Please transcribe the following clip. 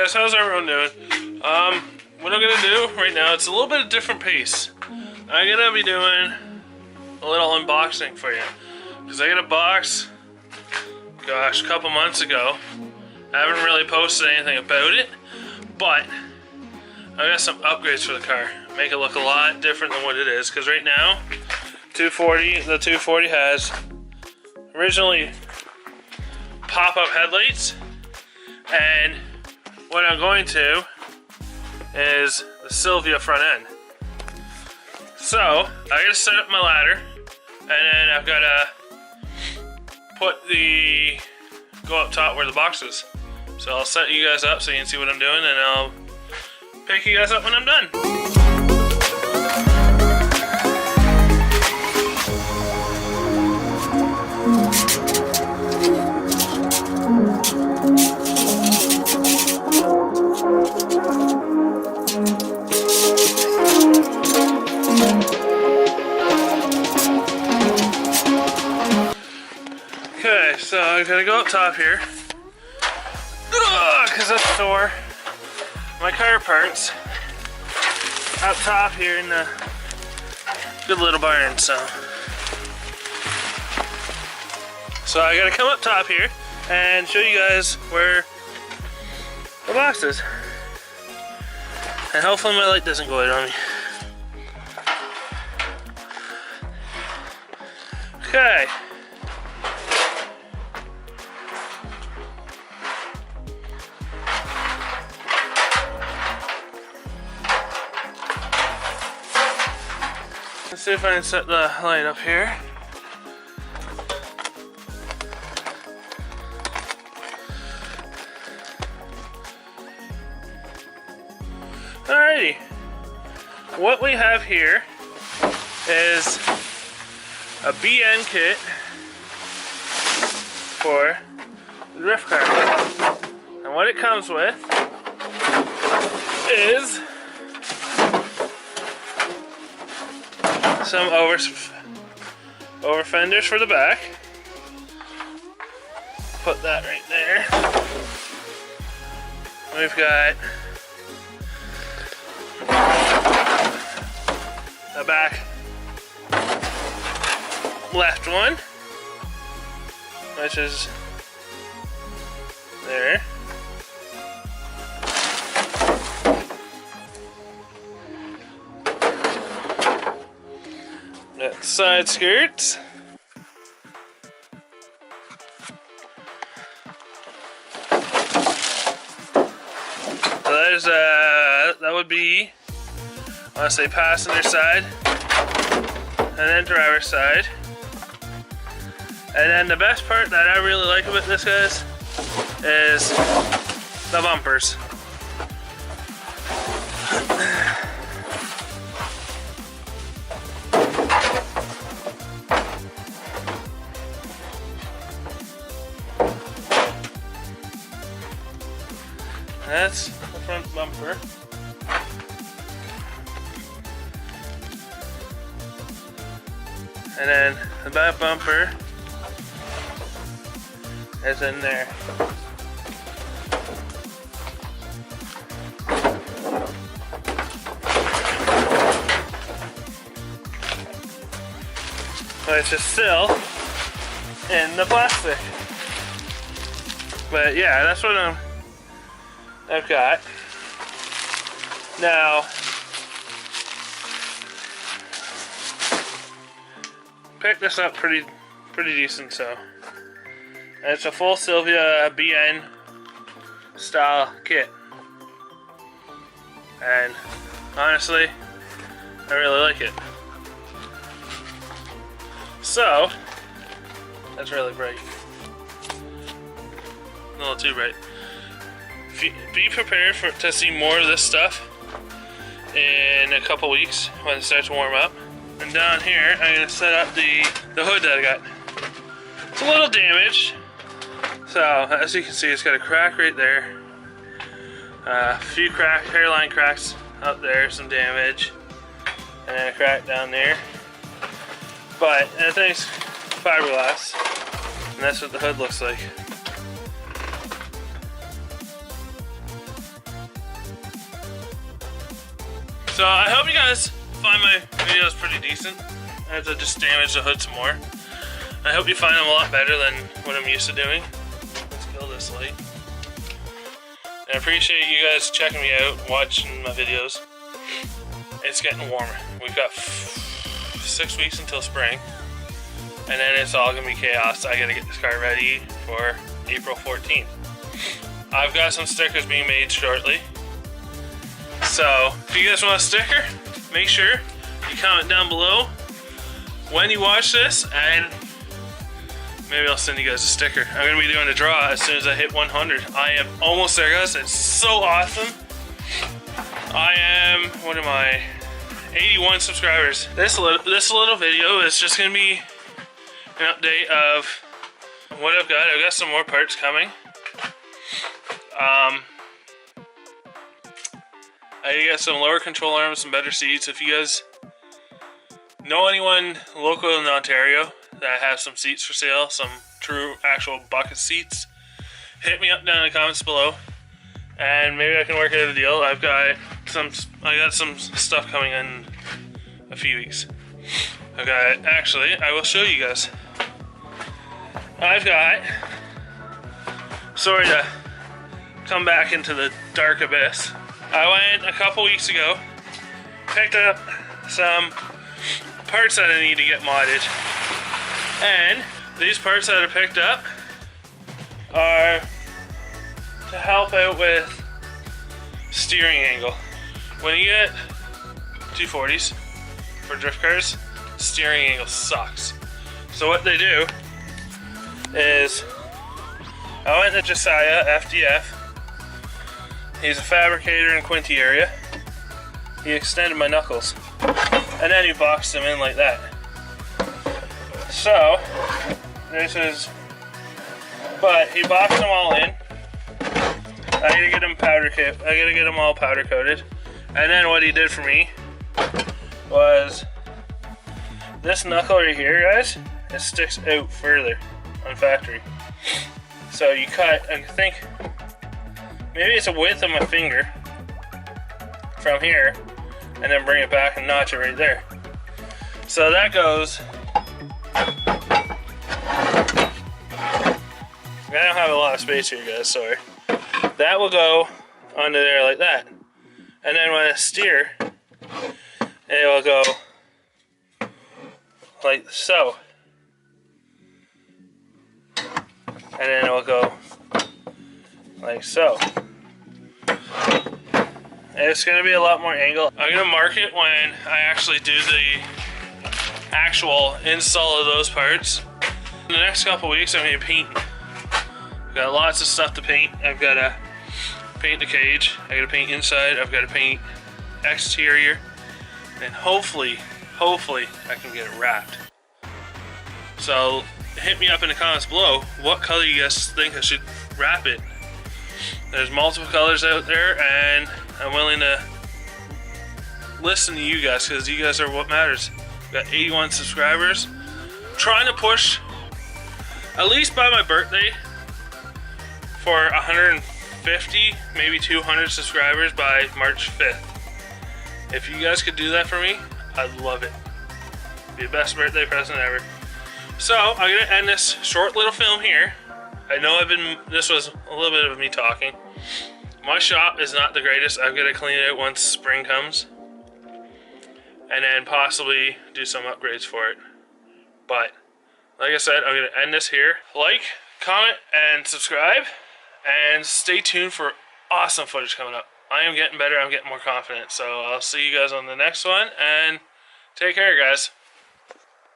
guys, how's everyone doing? What I'm gonna do right now, it's a little bit of different pace. I'm gonna be doing a little unboxing for you. Because I got a box, gosh, a couple months ago. I haven't really posted anything about it, but I got some upgrades for the car. Make it look a lot different than what it is. Because right now, the 240 has originally pop-up headlights, and what I'm going to is the Sylvia front end. So I gotta set up my ladder, and then I've gotta go up top where the box is. So I'll set you guys up so you can see what I'm doing, and I'll pick you guys up when I'm done. Okay, so I gotta go up top here, because that's store my car parts up top here in the good little barn. So I gotta come up top here and show you guys where the box is, and hopefully my light doesn't go out on me. Okay. Let's see if I can set the light up here. Alrighty. What we have here is a BN kit for the drift car. And what it comes with is some over fenders for the back. Put that right there. We've got the back left one, which is there. Got side skirts. So there's that would be, I want to say, passenger side, and then driver's side. And then the best part that I really like about this, guys, is the bumpers. That's the front bumper. And then the back bumper is in there. But it's just still in the plastic. But yeah, that's what I've got. Now, picked this up pretty decent, so. And it's a full Sylvia BN style kit. And honestly, I really like it. So, that's really bright. A little too bright. Be prepared to see more of this stuff in a couple weeks when it starts to warm up. And down here, I'm going to set up the hood that I got. It's a little damaged. So, as you can see, it's got a crack right there. A few hairline cracks up there, some damage. And then a crack down there. But, the thing's fiberglass. And that's what the hood looks like. So I hope you guys find my videos pretty decent. I have to just damage the hood some more. I hope you find them a lot better than what I'm used to doing. Let's kill this light. And I appreciate you guys checking me out, watching my videos. It's getting warmer. We've got 6 weeks until spring. And then it's all gonna be chaos. I gotta get this car ready for April 14th. I've got some stickers being made shortly. So, if you guys want a sticker, make sure you comment down below when you watch this, and maybe I'll send you guys a sticker. I'm gonna be doing a draw as soon as I hit 100. I am almost there, guys. It's so awesome. I am, what am I? 81 subscribers. This little video is just gonna be an update of what I've got. I've got some more parts coming. I got some lower control arms, some better seats. If you guys know anyone local in Ontario that has some seats for sale, some true actual bucket seats, hit me up down in the comments below, and maybe I can work out a deal. I got some stuff coming in a few weeks. Actually, I will show you guys. Sorry to come back into the dark abyss. I went a couple weeks ago, picked up some parts that I need to get modded, and these parts that I picked up are to help out with steering angle. When you get 240s for drift cars, steering angle sucks. So what they do is, I went to Josiah FDF. He's a fabricator in Quinty area. He extended my knuckles, and then he boxed them in like that. So this is, but he boxed them all in. I gotta get them I gotta get them all powder coated. And then what he did for me was this knuckle right here, guys. It sticks out further on factory. So you cut, I think, maybe it's a width of my finger from here, and then bring it back and notch it right there. So that goes, I don't have a lot of space here, guys, sorry. That will go onto there like that. And then when I steer, it will go like so. And then it will go like so. It's going to be a lot more angle. I'm going to mark it when I actually do the actual install of those parts. In the next couple weeks I'm going to be painting. I've got lots of stuff to paint. I've got to paint the cage, I got to paint inside, I've got to paint exterior, and hopefully I can get it wrapped. So hit me up in the comments below what color you guys think I should wrap it. There's multiple colors out there, and I'm willing to listen to you guys, because you guys are what matters. We've got 81 subscribers. I'm trying to push at least by my birthday for 150, maybe 200 subscribers by March 5th. If you guys could do that for me, I'd love it. Be the best birthday present ever. So I'm gonna end this short little film here. I know this was a little bit of me talking. My shop is not the greatest. I've got to clean it out once spring comes, and then possibly do some upgrades for it. But like I said, I'm gonna end this here. Like, comment, and subscribe, and stay tuned for awesome footage coming up. I am getting better, I'm getting more confident. So I'll see you guys on the next one, and take care, guys.